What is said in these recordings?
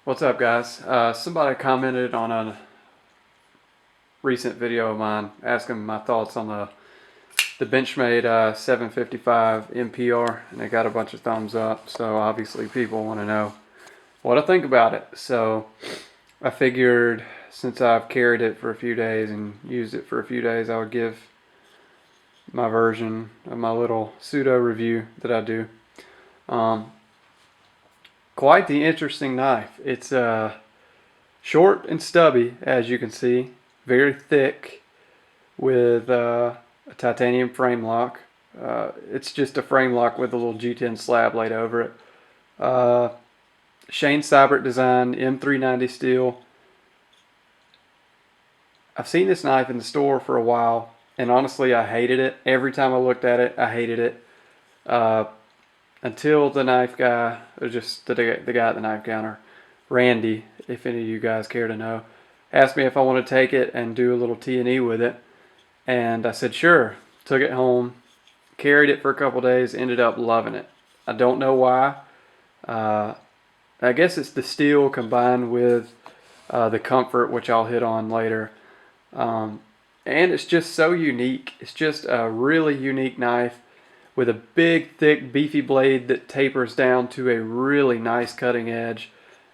What's up, guys? Somebody commented on a recent video of mine asking my thoughts on the Benchmade 755 MPR, and they got a bunch of thumbs up. So obviously people want to know what I think about it. So I figured since I've carried it for a few days and used it for a few days, I would give my version of my little pseudo review that I do. Um, Quite the interesting knife. It's short and stubby, as you can see, very thick with a titanium frame lock. It's just a frame lock with a little G10 slab laid over it. Shane Seibert design, M390 steel. I've seen this knife in the store for a while, and honestly, I hated it. Every time I looked at it, I hated it. Uh, until the knife guy, or just the guy at the knife counter, Randy, if any of you guys care to know, asked me if I want to take it and do a little T&E with it. And I said, sure. Took it home, carried it for a couple days, ended up loving it. I don't know why. I guess it's the steel combined with the comfort, which I'll hit on later. And it's just so unique. It's just a really unique knife with a big, thick, beefy blade that tapers down to a really nice cutting edge.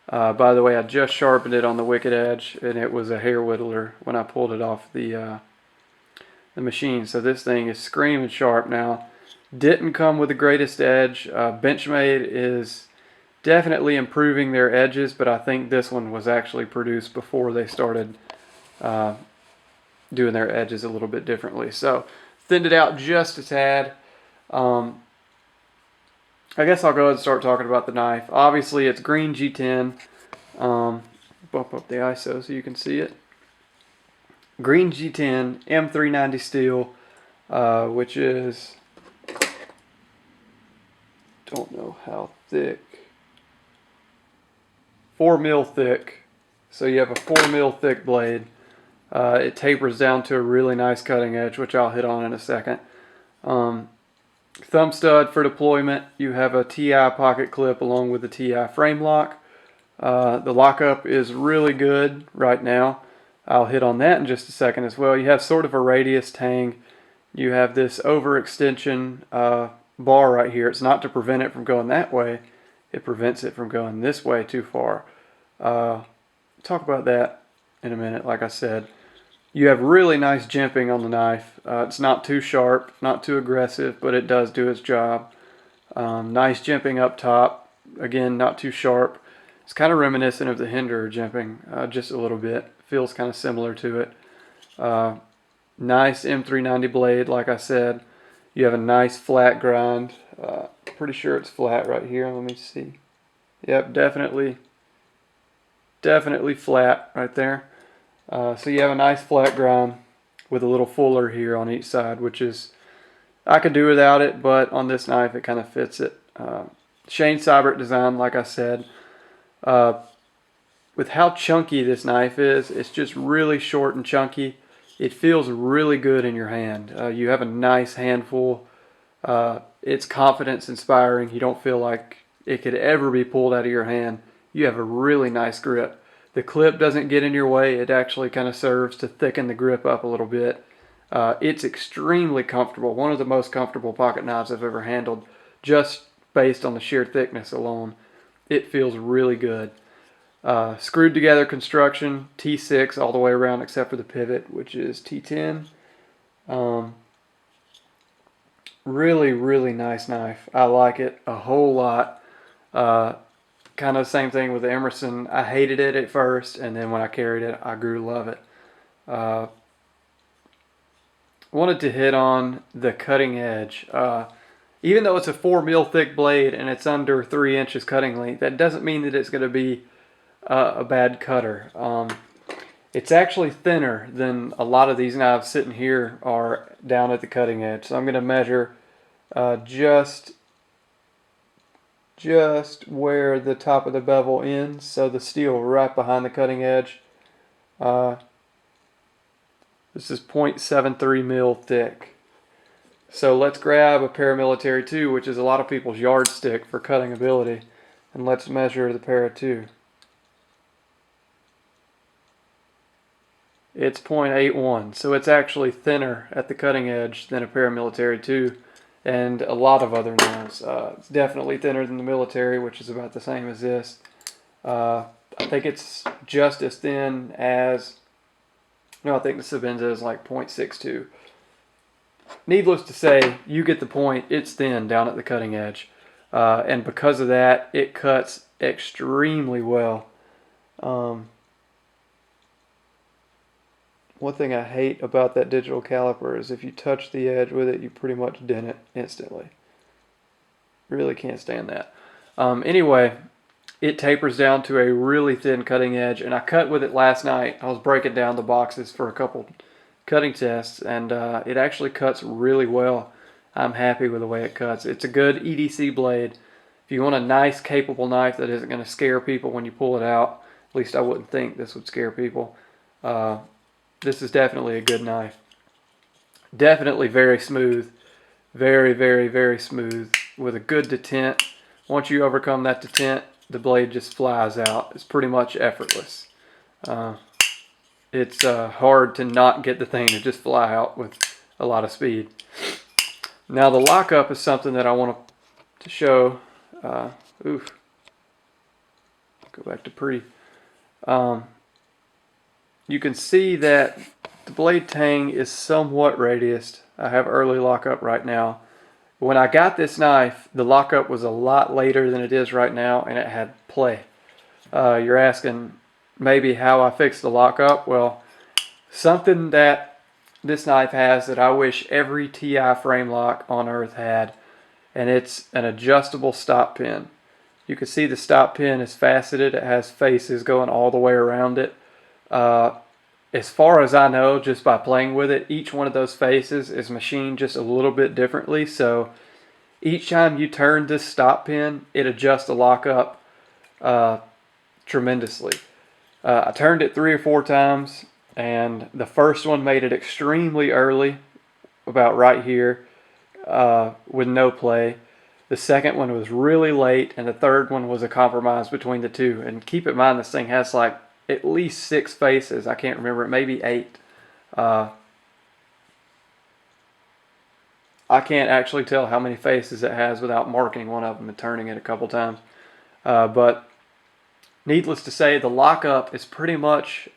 By the way, I just sharpened it on the wicked edge, and it was a hair whittler when I pulled it off the machine. So this thing is screaming sharp now. Didn't come with the greatest edge. Benchmade is definitely improving their edges, but I think this one was actually produced before they started doing their edges a little bit differently. So thinned it out just a tad. I guess I'll go ahead and start talking about the knife. Obviously, it's green G10. Bump up the ISO so you can see it. Green G10, M390 steel, which is, don't know how thick, 4 mil thick. So you have a 4 mil thick blade. It tapers down to a really nice cutting edge, which I'll hit on in a second. Thumb stud for deployment. You have a TI pocket clip along with the TI frame lock. The lockup is really good right now. I'll hit on that in just a second as well. You have sort of a radius tang. You have this overextension bar right here. It's not to prevent it from going that way. It prevents it from going this way too far. Talk about that in a minute, like I said. You have really nice jimping on the knife. It's not too sharp, not too aggressive, but it does do its job. Nice jimping up top. Again, not too sharp. It's kind of reminiscent of the Hinderer jimping, just a little bit. Feels kind of similar to it. Nice M390 blade, like I said. You have a nice flat grind. Pretty sure it's flat right here. Let me see. Yep, definitely flat right there. So you have a nice flat grind with a little fuller here on each side, which is, I could do without it, but on this knife it kind of fits it. Shane Seibert design, like I said. With how chunky this knife is, it's just really short and chunky. It feels really good in your hand. You have a nice handful. It's confidence inspiring. You don't feel like it could ever be pulled out of your hand. You have a really nice grip. The clip doesn't get in your way. It actually kind of serves to thicken the grip up a little bit. It's extremely comfortable. One of the most comfortable pocket knives I've ever handled, just based on the sheer thickness alone. It feels really good. Screwed together construction, T6 all the way around except for the pivot, which is T10. Really, really nice knife. I like it a whole lot. Kind of the same thing with the Emerson. I hated it at first, and then when I carried it, I grew to love it. Wanted to hit on the cutting edge. Even though it's a 4 mil thick blade and it's under 3 inches cutting length, that doesn't mean that it's going to be a bad cutter. It's actually thinner than a lot of these knives sitting here are down at the cutting edge. So I'm going to measure just where the top of the bevel ends, so the steel right behind the cutting edge. This is 0.73 mil thick. So let's grab a paramilitary 2, which is a lot of people's yardstick for cutting ability, and let's measure the para 2. It's 0.81, so it's actually thinner at the cutting edge than a paramilitary 2 and a lot of other knives. It's definitely thinner than the military, which is about the same as this. I think it's just as thin as, no, I think the Sebenza is like 0.62. Needless to say, you get the point, it's thin down at the cutting edge. And because of that, it cuts extremely well. One thing I hate about that digital caliper is if you touch the edge with it, you pretty much dent it instantly. Really can't stand that. Anyway, it tapers down to a really thin cutting edge, and I cut with it last night. I was breaking down the boxes for a couple cutting tests, and it actually cuts really well. I'm happy with the way it cuts. It's a good EDC blade. If you want a nice, capable knife that isn't going to scare people when you pull it out, at least I wouldn't think this would scare people, this is definitely a good knife. Definitely very smooth. Very, very, very smooth with a good detent. Once you overcome that detent, the blade just flies out. It's pretty much effortless. It's hard to not get the thing to just fly out with a lot of speed. Now the lockup is something that I want to show. Oof. Go back to pretty. You can see that the blade tang is somewhat radiused. I have early lockup right now. When I got this knife, the lockup was a lot later than it is right now, and it had play. You're asking maybe how I fixed the lockup. Well, something that this knife has that I wish every TI frame lock on earth had, and it's an adjustable stop pin. You can see the stop pin is faceted. It has faces going all the way around it. As far as I know, just by playing with it, each one of those faces is machined just a little bit differently. So each time you turn this stop pin, it adjusts the lockup tremendously. I turned it 3 or 4 times, and the first one made it extremely early, about right here, with no play. The second one was really late, and the third one was a compromise between the two. And keep in mind, this thing has like at least 6 faces. I can't remember, it may be 8. I can't actually tell how many faces it has without marking one of them and turning it a couple times. But needless to say, the lockup is pretty much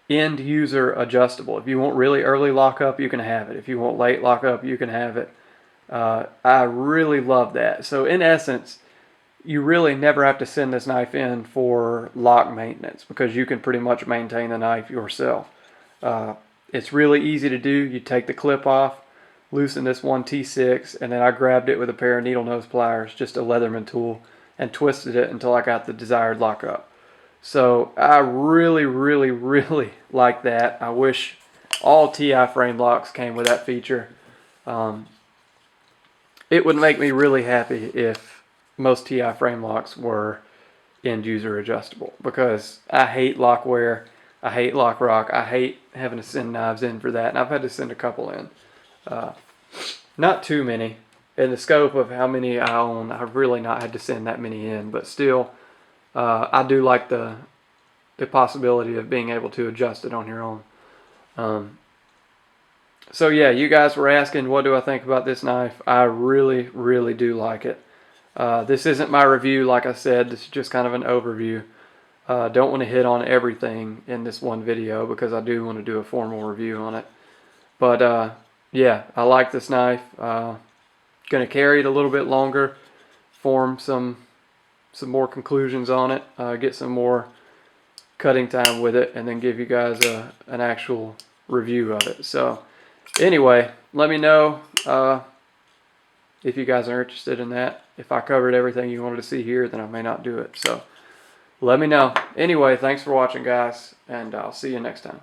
end user adjustable. If you want really early lockup, you can have it. If you want late lockup, you can have it. I really love that. So in essence, you really never have to send this knife in for lock maintenance because you can pretty much maintain the knife yourself. It's really easy to do. You take the clip off, loosen this one T6, and then I grabbed it with a pair of needle nose pliers, just a Leatherman tool, and twisted it until I got the desired lockup. So I really, really, really like that. I wish all TI frame locks came with that feature. It would make me really happy if most TI frame locks were end user adjustable, because I hate lock wear, I hate lock rock, I hate having to send knives in for that, and I've had to send a couple in. Not too many. In the scope of how many I own, I've really not had to send that many in, but still, I do like the possibility of being able to adjust it on your own. So yeah, you guys were asking, what do I think about this knife? I really, really do like it. This isn't my review, like I said. This is just kind of an overview. Don't want to hit on everything in this one video because I do want to do a formal review on it. But yeah, I like this knife. Going to carry it a little bit longer, form some more conclusions on it, get some more cutting time with it, and then give you guys an actual review of it. So anyway, let me know if you guys are interested in that. If I covered everything you wanted to see here, then I may not do it. So let me know. Anyway, thanks for watching, guys, and I'll see you next time.